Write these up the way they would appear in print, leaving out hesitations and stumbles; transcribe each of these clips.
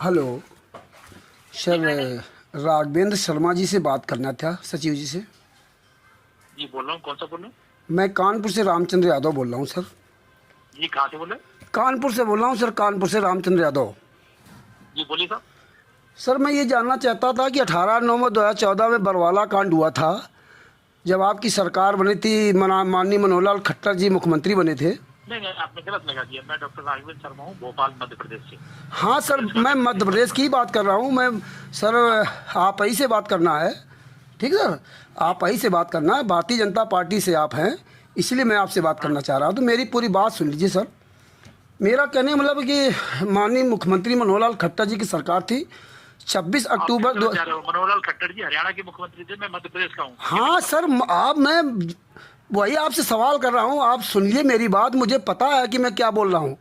Hello sir, Raghavendra Sharma ji से बात करना था, सचिव जी से। जी बोल रहा हूँ। कौन सा बोल रहे हैं? मैं कानपुर से रामचंद्र यादव बोल रहा हूँ सर। जी कहाँ से बोल रहे हैं? कानपुर से बोल रहा हूँ सर, कानपुर से रामचंद्र यादव। जी बोलिए साहब। सर मैं ये जानना चाहता था कि 18/9/2014 में बरवाला कांड हुआ था, जब आपकी सरकार बनी थी, माननीय मनोहर लाल खट्टर जी मुख्यमंत्री बने थे। नहीं नहीं, आपने गलत लगा दिया। मैं डॉक्टर राघवेंद्र शर्मा हूँ, भोपाल मध्य प्रदेश से। हाँ सर, मैं मध्य प्रदेश की बात कर रहा हूँ। मैं सर, आप ही से बात करना है। ठीक सर, आप ही से बात करना है, भारतीय जनता पार्टी से आप हैं, इसलिए मैं आपसे बात करना चाह रहा हूँ। तो मेरी पूरी बात सुन लीजिए सर। मेरा कहने का मतलब कि माननीय मुख्यमंत्री मनोहर लाल खट्टर जी की सरकार थी। 26 अक्टूबर दो। मनोहर लाल खट्टर जी हरियाणा के मुख्यमंत्री थे, मैं मध्य प्रदेश का हूँ। हाँ सर, आप, मैं वही आपसे सवाल कर रहा हूँ, आप सुनिए मेरी बात। मुझे पता है कि मैं क्या बोल रहा हूँ।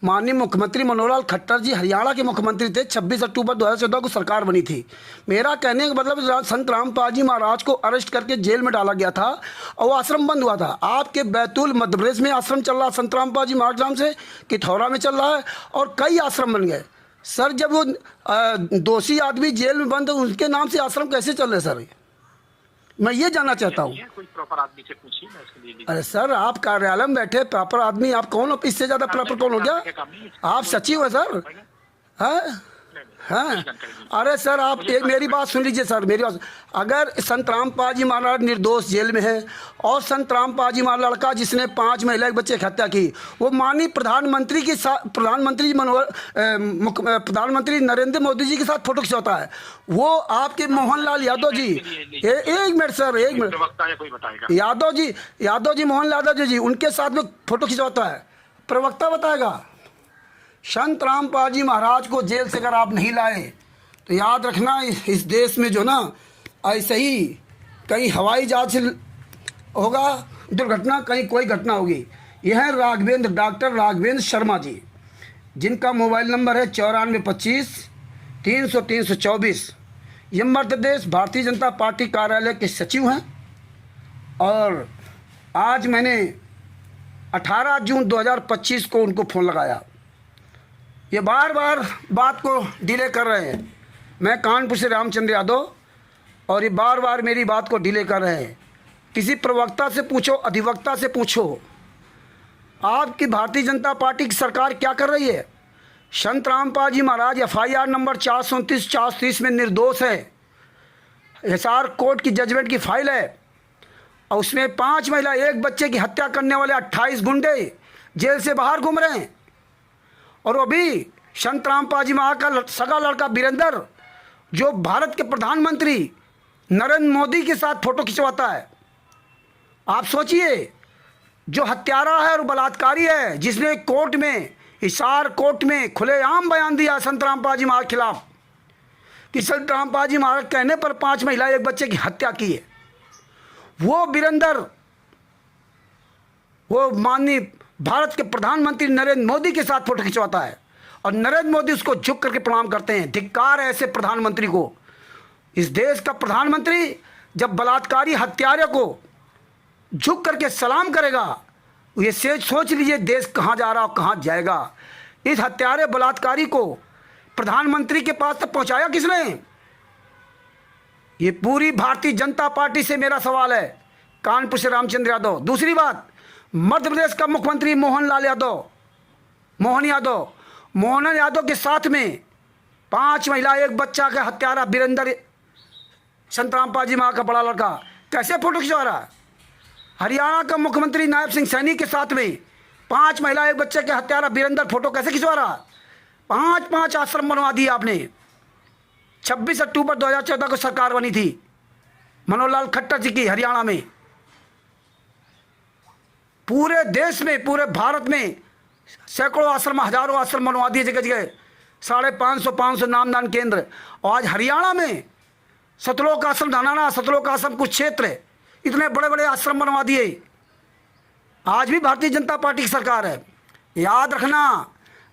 माननीय मुख्यमंत्री मनोहर लाल खट्टर जी हरियाणा के मुख्यमंत्री थे। 26 अक्टूबर 2014 को सरकार बनी थी। मेरा कहने का मतलब, संत रामपाल जी महाराज को अरेस्ट करके जेल में डाला गया था और वो आश्रम बंद हुआ था। आपके बैतूल मध्य प्रदेश में आश्रम चल रहा संत रामपाल जी महाराज नाम से, किथौरा में चल रहा है, और कई आश्रम बन गए सर। जब वो दोषी आदमी जेल में बंद है, उनके नाम से आश्रम कैसे चल रहे सर? मैं ये जानना चाहता हूँ। कोई प्रॉपर आदमी से पूछिए, मैं इसके लिए। अरे सर, आप कार्यालय में बैठे प्रॉपर आदमी, आप कौन हो? इससे ज़्यादा प्रॉपर कौन हो गया? आप सचिव है सर, हैं? हाँ, अरे सर आप एक मेरी बात सुन लीजिए सर, मेरी बात। अगर संत रामपाल जी महाराज निर्दोष जेल में है, और संत रामपाल जी महाराज लड़का जिसने 5 महिला के बच्चे की हत्या की, वो माननीय प्रधानमंत्री के साथ, प्रधानमंत्री नरेंद्र मोदी जी के साथ फोटो खिंचवाता है, वो आपके मोहनलाल यादव जी। एक मिनट सर, एक मिनट। यादव जी मोहन यादव जी उनके साथ में फोटो खिंचवाता है। प्रवक्ता बताएगा। संत रामपाल जी महाराज को जेल से अगर आप नहीं लाए तो याद रखना, इस देश में जो ना, ऐसे ही कहीं हवाई जहाज से होगा दुर्घटना, कहीं कोई घटना होगी। यह है राघवेंद्र, डॉक्टर राघवेंद्र शर्मा जी, जिनका मोबाइल नंबर है 9425 300 324। ये मध्य प्रदेश भारतीय जनता पार्टी कार्यालय के सचिव हैं। और आज मैंने 18 जून 2025 को उनको फ़ोन लगाया। ये बार बार बात को डिले कर रहे हैं। मैं कानपुर से रामचंद्र यादव, और ये बार बार मेरी बात को डिले कर रहे हैं। किसी प्रवक्ता से पूछो, अधिवक्ता से पूछो, आपकी भारतीय जनता पार्टी की सरकार क्या कर रही है? संत रामपाल जी महाराज FIR नंबर 429 430 में निर्दोष है। हिसार कोर्ट की जजमेंट की फाइल है, और उसमें 5 महिला, 1 बच्चे की हत्या करने वाले 28 गुंडे जेल से बाहर घूम रहे हैं। और अभी संत रामपाल जी महाराज का सगा लड़का वीरेंद्र, जो भारत के प्रधानमंत्री नरेंद्र मोदी के साथ फोटो खिंचवाता है। आप सोचिए, जो हत्यारा है और बलात्कारी है, जिसने कोर्ट में, हिसार कोर्ट में खुलेआम बयान दिया संत रामपाल जी महाराज के खिलाफ कि संत रामपाल जी महाराज कहने पर 5 महिला 1 बच्चे की हत्या की है, वो वीरेंद्र, वो माननीय भारत के प्रधानमंत्री नरेंद्र मोदी के साथ फोटो खिंचवाता है, और नरेंद्र मोदी उसको झुक करके प्रणाम करते हैं। धिक्कार है ऐसे प्रधानमंत्री को। इस देश का प्रधानमंत्री जब बलात्कारी हत्यारे को झुक करके सलाम करेगा, ये सोच लीजिए देश कहाँ जा रहा और कहाँ जाएगा। इस हत्यारे बलात्कारी को प्रधानमंत्री के पास तक पहुँचाया किसने? ये पूरी भारतीय जनता पार्टी से मेरा सवाल है, कानपुर से रामचंद्र यादव। दूसरी बात, मध्य प्रदेश का मुख्यमंत्री मोहन यादव के साथ में 5 महिला 1 बच्चा का हत्यारा वीरेंद्र, संत रामपाल जी महाराज का बड़ा लड़का, कैसे फोटो खिंचवा रहा है? हरियाणा का मुख्यमंत्री नायब सिंह सैनी के साथ में 5 महिला 1 बच्चे के हत्यारा वीरेंद्र फोटो कैसे खिंचवा रहा? 5 आश्रम बनवा दिए आपने। 26 अक्टूबर 2014 को सरकार बनी थी मनोहर लाल खट्टर जी की हरियाणा में। पूरे देश में, पूरे भारत में सैकड़ों आश्रम, हजारों आश्रम बनवा दिए जगह जगह, 550 नामदान केंद्र। और आज हरियाणा में सतलोक आश्रम, धनाना सतलोक आश्रम कुछ क्षेत्र, इतने बड़े बड़े आश्रम बनवा दिए। आज भी भारतीय जनता पार्टी की सरकार है। याद रखना,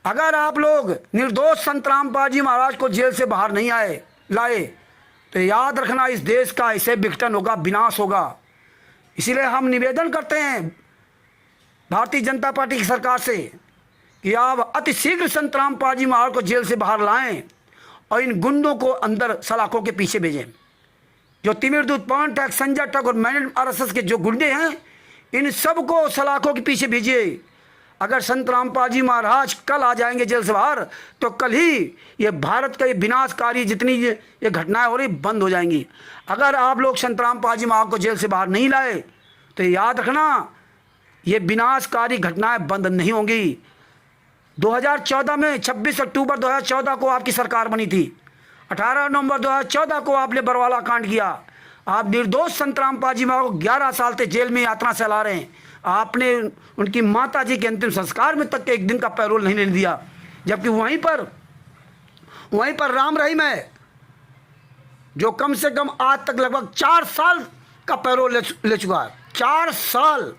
अगर आप लोग निर्दोष संत रामपाल जी महाराज को जेल से बाहर नहीं लाए, तो याद रखना इस देश का ऐसे विघटन होगा, विनाश होगा। इसीलिए हम निवेदन करते हैं भारतीय जनता पार्टी की सरकार से कि आप अति शीघ्र संत रामपाल जी महाराज को जेल से बाहर लाएं, और इन गुंडों को अंदर सलाखों के पीछे भेजें। जो तिमिरदूत, पवन टैक, संजय टक और मैन RSS के जो गुंडे हैं, इन सबको सलाखों के पीछे भेजिए। अगर संत रामपाल जी महाराज कल आ जाएंगे जेल से बाहर, तो कल ही ये भारत का ये विनाशकारी जितनी ये घटनाएं हो रही बंद हो जाएंगी। अगर आप लोग संत रामपाल जी महाराज को जेल से बाहर नहीं लाए, तो याद रखना ये विनाशकारी घटनाएं बंद नहीं होंगी। 2014 में 26 अक्टूबर 2014 को आपकी सरकार बनी थी। 18 नवंबर 2014 को आपने बरवाला कांड किया। आप निर्दोष संत रामपाल जी महाराज को 11 साल से जेल में यातना से ला रहे हैं। आपने उनकी माता जी के अंतिम संस्कार में तक एक दिन का पैरोल नहीं लेने दिया, जबकि वहीं पर राम रहीम है जो कम से कम आज तक लगभग 4 साल का पैरोल ले चुका है। 4 साल,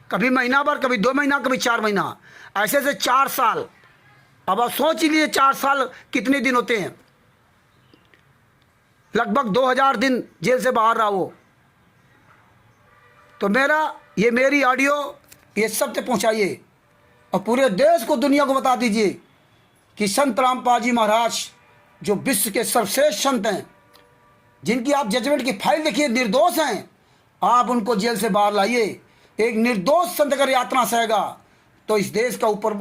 कभी महीना भर, कभी 2 महीना, कभी 4 महीना, ऐसे से 4 साल। अब आप सोच लीजिए 4 साल कितने दिन होते हैं। लगभग 2000 दिन जेल से बाहर रहा वो। तो मेरी ऑडियो ये सब तक पहुंचाइए और पूरे देश को, दुनिया को बता दीजिए कि संत रामपाल जी महाराज जो विश्व के सर्वश्रेष्ठ संत हैं, जिनकी आप जजमेंट की फाइल देखिए, निर्दोष हैं, आप उनको जेल से बाहर लाइए। एक निर्दोष संत अगर यातना सहेगा तो इस देश का ऊपर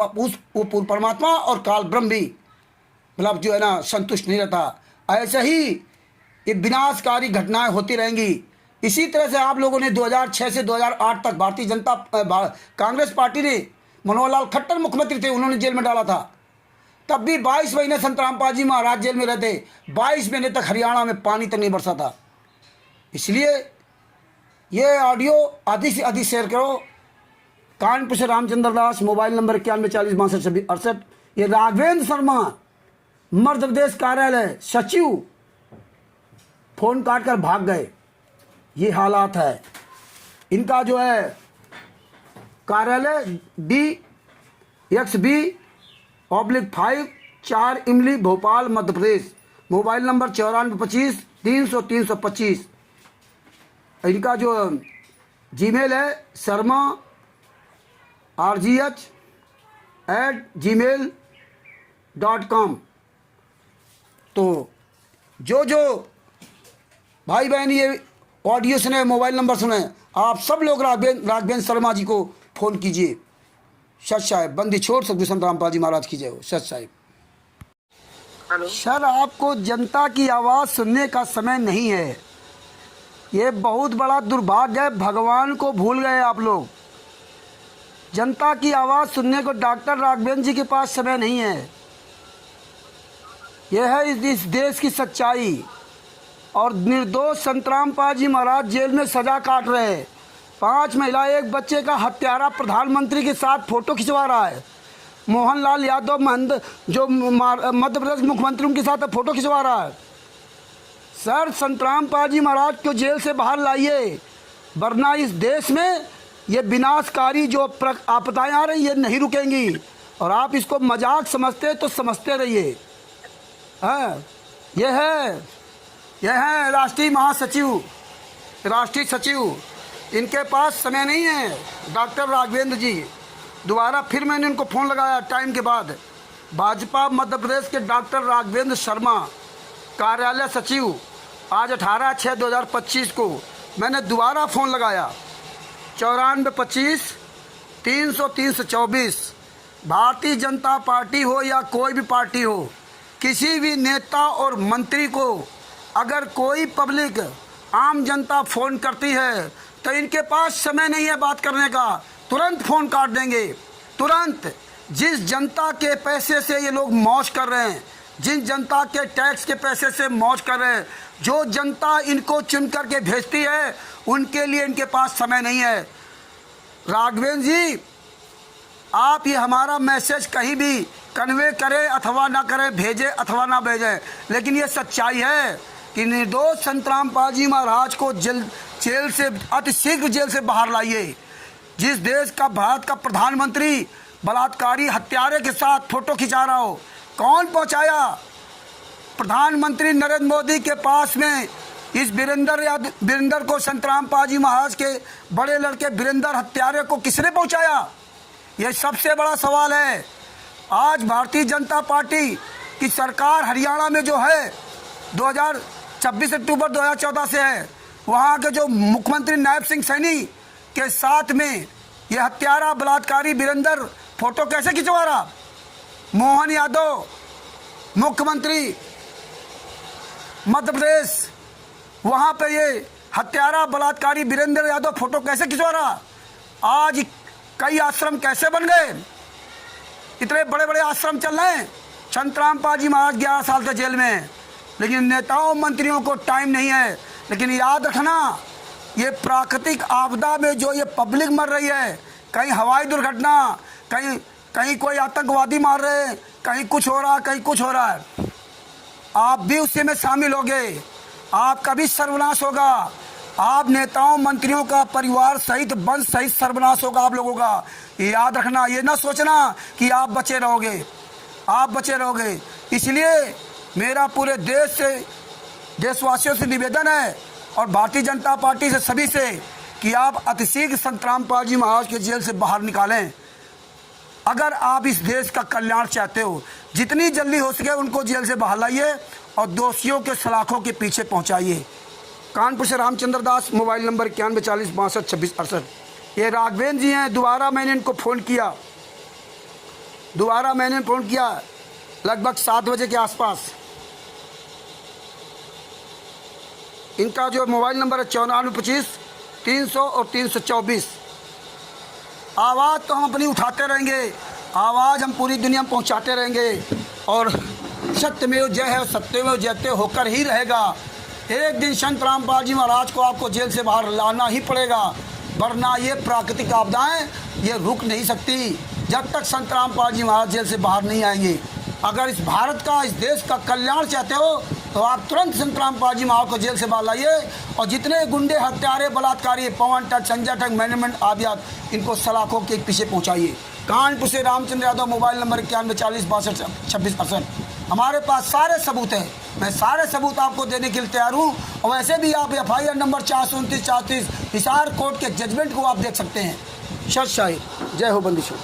परमात्मा और काल ब्रह्म भी मतलब जो है ना संतुष्ट नहीं रहता। ऐसे ही ये विनाशकारी घटनाएं होती रहेंगी। इसी तरह से आप लोगों ने 2006 से 2008 तक भारतीय जनता कांग्रेस पार्टी ने मनोहर लाल खट्टर मुख्यमंत्री थे, उन्होंने जेल में डाला था। तब भी 22 महीने संत रामपाल जी महाराज जेल में रहते। 22 महीने तक हरियाणा में पानी तक नहीं बरसा था। इसलिए ये ऑडियो अधिक से अधिक शेयर करो। कानपुर से रामचंद्र दास, मोबाइल नंबर 91406268। ये राघवेंद्र शर्मा मध्य प्रदेश कार्यालय सचिव फोन काट कर भाग गए। ये हालात है इनका। जो है कार्यालय DXB/5 4 इमली भोपाल मध्य प्रदेश। Mobile number 9425 300 325। इनका जो जीमेल है sharmargh@gmail.com। तो जो भाई बहन ये ऑडियो सुने, मोबाइल नंबर सुने, आप सब लोग राघवेंद्र शर्मा जी को फ़ोन कीजिए। सच साहिब बंदी छोड़ सकते संत रामपाल जी महाराज की जय हो। सच साहिब। हेलो सर, आपको जनता की आवाज़ सुनने का समय नहीं है। ये बहुत बड़ा दुर्भाग्य है। भगवान को भूल गए आप लोग। जनता की आवाज़ सुनने को डॉक्टर राघवेंद्र जी के पास समय नहीं है। यह है इस देश की सच्चाई। और निर्दोष संत रामपाल जी महाराज जेल में सजा काट रहे हैं। 5 महिला, 1 बच्चे का हत्यारा प्रधानमंत्री के साथ फोटो खिंचवा रहा है। मोहनलाल यादव जो मध्य प्रदेश मुख्यमंत्री, उनके साथ फोटो खिंचवा रहा है। सर, संत रामपाल जी महाराज को जेल से बाहर लाइए, वरना इस देश में ये विनाशकारी जो आपदाएं आ रही ये नहीं रुकेंगी। और आप इसको मजाक समझते तो समझते रहिए। हाँ, यह है राष्ट्रीय महासचिव, राष्ट्रीय सचिव। इनके पास समय नहीं है डॉक्टर राघवेंद्र जी। दोबारा फिर मैंने उनको फ़ोन लगाया टाइम के बाद। भाजपा मध्य प्रदेश के डॉक्टर राघवेंद्र शर्मा कार्यालय सचिव, आज 18/6/2025 को मैंने दोबारा फ़ोन लगाया। 9425 300 324। भारतीय जनता पार्टी हो या कोई भी पार्टी हो, किसी भी नेता और मंत्री को अगर कोई पब्लिक, आम जनता फ़ोन करती है तो इनके पास समय नहीं है बात करने का। तुरंत फ़ोन काट देंगे, तुरंत। जिस जनता के पैसे से ये लोग मौज कर रहे हैं, जिन जनता के टैक्स के पैसे से मौज कर रहे हैं, जो जनता इनको चुन करके भेजती है, उनके लिए इनके पास समय नहीं है। राघवेंद्र जी, आप ये हमारा मैसेज कहीं भी कन्वे करें अथवा ना करें, भेजें अथवा ना भेजें, लेकिन ये सच्चाई है कि निर्दोष संत रामपाल जी महाराज को जेल से अतिशीघ्र जेल से बाहर लाइए। जिस देश का, भारत का प्रधानमंत्री बलात्कारी हत्यारे के साथ फोटो खिंचा रहा हो, कौन पहुंचाया? प्रधानमंत्री नरेंद्र मोदी के पास में इस वीरेंद्र को, संत रामपाल जी महाराज के बड़े लड़के वीरेंद्र हत्यारे को किसने पहुंचाया? यह सबसे बड़ा सवाल है। आज भारतीय जनता पार्टी कि सरकार हरियाणा में जो है 26 अक्टूबर 2014 से है, वहाँ के जो मुख्यमंत्री नायब सिंह सैनी के साथ में ये हत्यारा बलात्कारी वीरेंद्र फोटो कैसे खिंचवा रहा? मोहन यादव मुख्यमंत्री मध्य प्रदेश, वहाँ पे ये हत्यारा बलात्कारी वीरेंद्र यादव फोटो कैसे खिंचवा रहा? आज कई आश्रम कैसे बन गए? इतने बड़े बड़े आश्रम चल रहे हैं। संत रामपाल जी महाराज 11 साल से जेल में हैं, लेकिन नेताओं मंत्रियों को टाइम नहीं है। लेकिन याद रखना, ये प्राकृतिक आपदा में जो ये पब्लिक मर रही है, कहीं हवाई दुर्घटना, कहीं कोई आतंकवादी मार रहे हैं, कहीं कुछ हो रहा, कहीं कुछ हो रहा है, आप भी उसी में शामिल होगे, आपका भी सर्वनाश होगा। आप नेताओं मंत्रियों का परिवार सहित वंश सहित सर्वनाश होगा आप लोगों का। याद रखना, ये ना सोचना कि आप बचे रहोगे, आप बचे रहोगे। इसलिए मेरा पूरे देश से, देशवासियों से निवेदन है और भारतीय जनता पार्टी से सभी से कि आप अतिशीघ्र संत रामपाल जी महाराज के जेल से बाहर निकालें। अगर आप इस देश का कल्याण चाहते हो, जितनी जल्दी हो सके उनको जेल से बाहर लाइए और दोषियों के सलाखों के पीछे पहुंचाइए। कानपुर से रामचंद्र दास, मोबाइल नंबर 91 40 62 26 68। ये राघवेंद्र जी हैं। दोबारा मैंने इनको फ़ोन किया, लगभग 7 बजे के आसपास। इनका जो मोबाइल नंबर है 94 25 300 और 324। आवाज़ तो हम अपनी उठाते रहेंगे, आवाज़ हम पूरी दुनिया में पहुंचाते रहेंगे और सत्यमेव जय है, सत्यमेव जयते होकर ही रहेगा। एक दिन संत रामपाल जी महाराज को आपको जेल से बाहर लाना ही पड़ेगा, वरना ये प्राकृतिक आपदाएं ये रुक नहीं सकती जब तक संत रामपाल जी महाराज जेल से बाहर नहीं आएंगे। अगर इस भारत का, इस देश का कल्याण चाहते हो तो आप तुरंत संत रामपाल जी महाराज को जेल से बाहर लाइए और जितने गुंडे, हत्यारे, बलात्कारी, पवन टच, संजय टक, मैनेजमेंट आदियात, इनको सलाखों के पीछे पहुंचाइए। कानपुर से रामचंद्र यादव, मोबाइल नंबर 91 40 62 26 68। हमारे पास सारे सबूत हैं, मैं सारे सबूत आपको देने के लिए तैयार हूँ। और वैसे भी आप FIR नंबर 429 34 हिसार कोर्ट के जजमेंट को आप देख सकते हैं। सत शाही, जय हो बंदिशों।